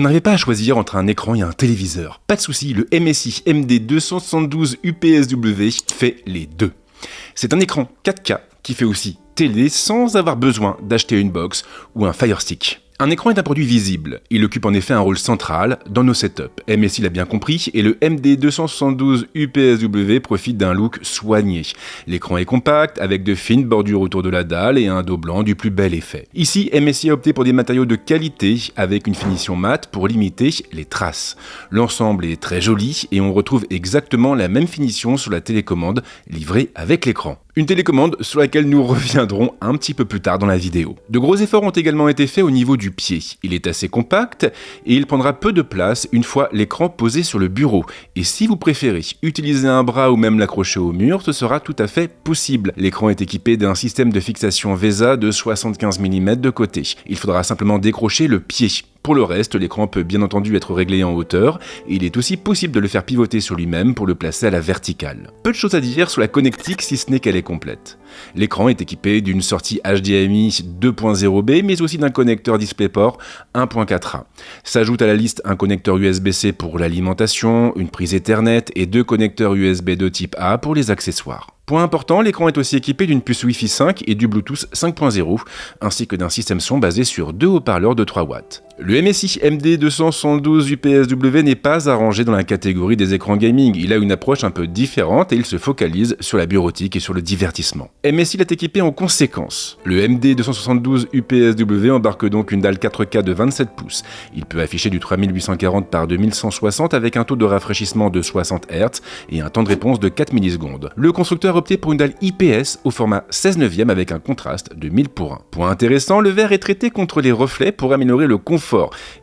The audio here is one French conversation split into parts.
Vous n'arrivez pas à choisir entre un écran et un téléviseur. Pas de souci, le MSI MD272 UPSW fait les deux. C'est un écran 4K qui fait aussi télé sans avoir besoin d'acheter une box ou un Fire Stick. Un écran est un produit visible, il occupe en effet un rôle central dans nos setups. MSI l'a bien compris et le MD272 UPSW profite d'un look soigné. L'écran est compact avec de fines bordures autour de la dalle et un dos blanc du plus bel effet. Ici, MSI a opté pour des matériaux de qualité avec une finition mate pour limiter les traces. L'ensemble est très joli et on retrouve exactement la même finition sur la télécommande livrée avec l'écran. Une télécommande sur laquelle nous reviendrons un petit peu plus tard dans la vidéo. De gros efforts ont également été faits au niveau du pied. Il est assez compact et il prendra peu de place une fois l'écran posé sur le bureau. Et si vous préférez utiliser un bras ou même l'accrocher au mur, ce sera tout à fait possible. L'écran est équipé d'un système de fixation VESA de 75 mm de côté. Il faudra simplement décrocher le pied. Pour le reste, l'écran peut bien entendu être réglé en hauteur et il est aussi possible de le faire pivoter sur lui-même pour le placer à la verticale. Peu de choses à dire sur la connectique si ce n'est qu'elle est complète. L'écran est équipé d'une sortie HDMI 2.0B mais aussi d'un connecteur DisplayPort 1.4a. S'ajoute à la liste un connecteur USB-C pour l'alimentation, une prise Ethernet et 2 connecteurs USB de type A pour les accessoires. Point important, l'écran est aussi équipé d'une puce Wi-Fi 5 et du Bluetooth 5.0, ainsi que d'un système son basé sur 2 haut-parleurs de 3 watts. Le MSI MD272 UPSW n'est pas arrangé dans la catégorie des écrans gaming, il a une approche un peu différente et il se focalise sur la bureautique et sur le divertissement. MSI l'a équipé en conséquence. Le MD272 UPSW embarque donc une dalle 4K de 27 pouces. Il peut afficher du 3840 par 2160 avec un taux de rafraîchissement de 60 Hz et un temps de réponse de 4 millisecondes. Le constructeur a opté pour une dalle IPS au format 16/9 avec un contraste de 1000:1. Point intéressant, le verre est traité contre les reflets pour améliorer le confort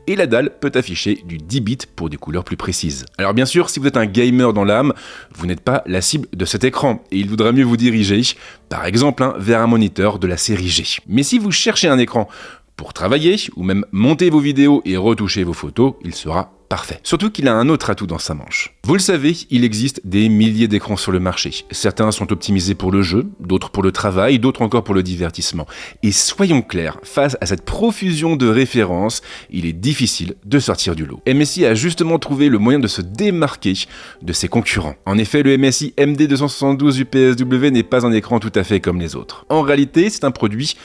et la dalle peut afficher du 10 bits pour des couleurs plus précises. Alors bien sûr, si vous êtes un gamer dans l'âme, vous n'êtes pas la cible de cet écran et il vaudra mieux vous diriger, par exemple, vers un moniteur de la série G. Mais si vous cherchez un écran pour travailler ou même monter vos vidéos et retoucher vos photos, il sera parfait. Surtout qu'il a un autre atout dans sa manche. Vous le savez, il existe des milliers d'écrans sur le marché. Certains sont optimisés pour le jeu, d'autres pour le travail, d'autres encore pour le divertissement. Et soyons clairs, face à cette profusion de références, il est difficile de sortir du lot. MSI a justement trouvé le moyen de se démarquer de ses concurrents. En effet, le MSI MD272 UPSW n'est pas un écran tout à fait comme les autres. En réalité, c'est un produit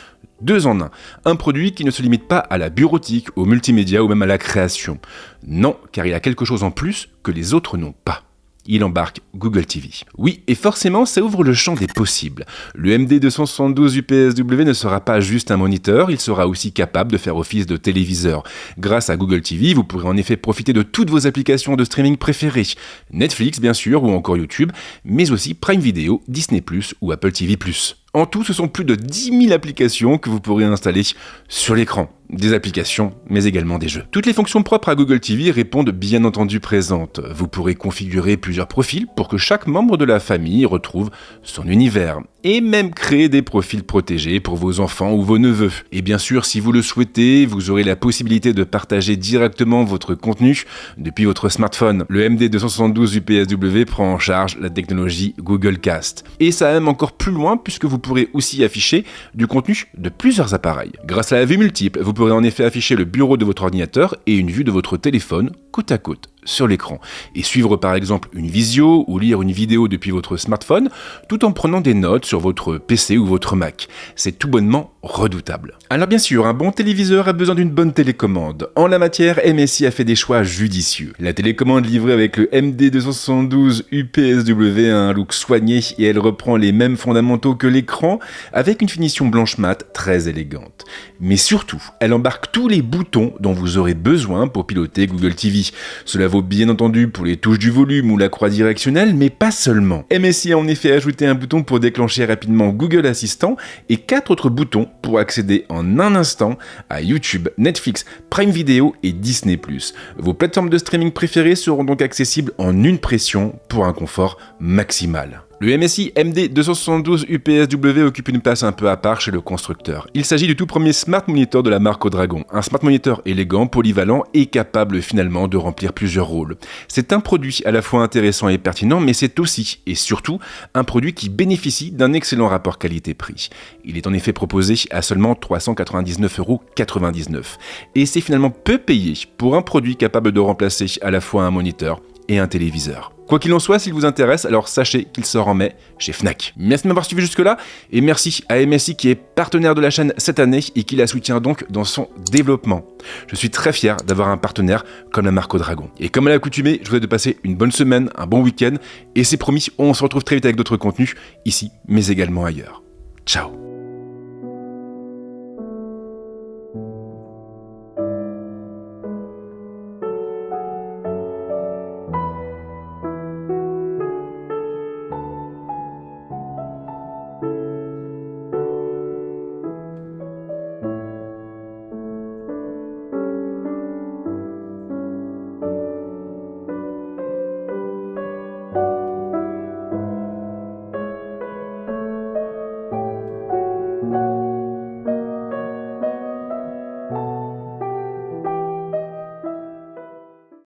2 en 1. Un produit qui ne se limite pas à la bureautique, au multimédia ou même à la création. Non, car il a quelque chose en plus que les autres n'ont pas. Il embarque Google TV. Oui, et forcément, ça ouvre le champ des possibles. Le MD272 UPSW ne sera pas juste un moniteur, il sera aussi capable de faire office de téléviseur. Grâce à Google TV, vous pourrez en effet profiter de toutes vos applications de streaming préférées. Netflix, bien sûr, ou encore YouTube, mais aussi Prime Video, Disney+, ou Apple TV+. En tout, ce sont plus de 10 000 applications que vous pourrez installer sur l'écran. Des applications, mais également des jeux. Toutes les fonctions propres à Google TV répondent bien entendu présentes. Vous pourrez configurer plusieurs profils pour que chaque membre de la famille retrouve son univers. Et même créer des profils protégés pour vos enfants ou vos neveux. Et bien sûr, si vous le souhaitez, vous aurez la possibilité de partager directement votre contenu depuis votre smartphone. Le MD272 UPSW prend en charge la technologie Google Cast. Et ça va même encore plus loin puisque vous pourrez aussi afficher du contenu de plusieurs appareils. Grâce à la vue multiple, vous pourrez en effet afficher le bureau de votre ordinateur et une vue de votre téléphone côte à côte sur l'écran et suivre par exemple une visio ou lire une vidéo depuis votre smartphone tout en prenant des notes sur votre PC ou votre Mac. C'est tout bonnement redoutable. Alors bien sûr, un bon téléviseur a besoin d'une bonne télécommande. En la matière, MSI a fait des choix judicieux. La télécommande livrée avec le MD272 UPSW a un look soigné et elle reprend les mêmes fondamentaux que l'écran avec une finition blanche mat très élégante. Mais surtout, elle embarque tous les boutons dont vous aurez besoin pour piloter Google TV. Cela vaut bien entendu pour les touches du volume ou la croix directionnelle, mais pas seulement. MSI a en effet ajouté un bouton pour déclencher rapidement Google Assistant et 4 autres boutons pour accéder en un instant à YouTube, Netflix, Prime Video et Disney+. Vos plateformes de streaming préférées seront donc accessibles en une pression pour un confort maximal. Le MSI MD272 UPSW occupe une place un peu à part chez le constructeur. Il s'agit du tout premier Smart Monitor de la marque Dragon, un Smart Monitor élégant, polyvalent et capable finalement de remplir plusieurs rôles. C'est un produit à la fois intéressant et pertinent, mais c'est aussi et surtout un produit qui bénéficie d'un excellent rapport qualité-prix. Il est en effet proposé à seulement 399,99 €. Et c'est finalement peu payé pour un produit capable de remplacer à la fois un moniteur et un téléviseur. Quoi qu'il en soit, s'il vous intéresse, alors sachez qu'il sort en mai chez Fnac. Merci de m'avoir suivi jusque-là, et merci à MSI qui est partenaire de la chaîne cette année et qui la soutient donc dans son développement. Je suis très fier d'avoir un partenaire comme la marque Dragon. Et comme à l'accoutumée, je vous souhaite de passer une bonne semaine, un bon week-end, et c'est promis, on se retrouve très vite avec d'autres contenus, ici, mais également ailleurs. Ciao.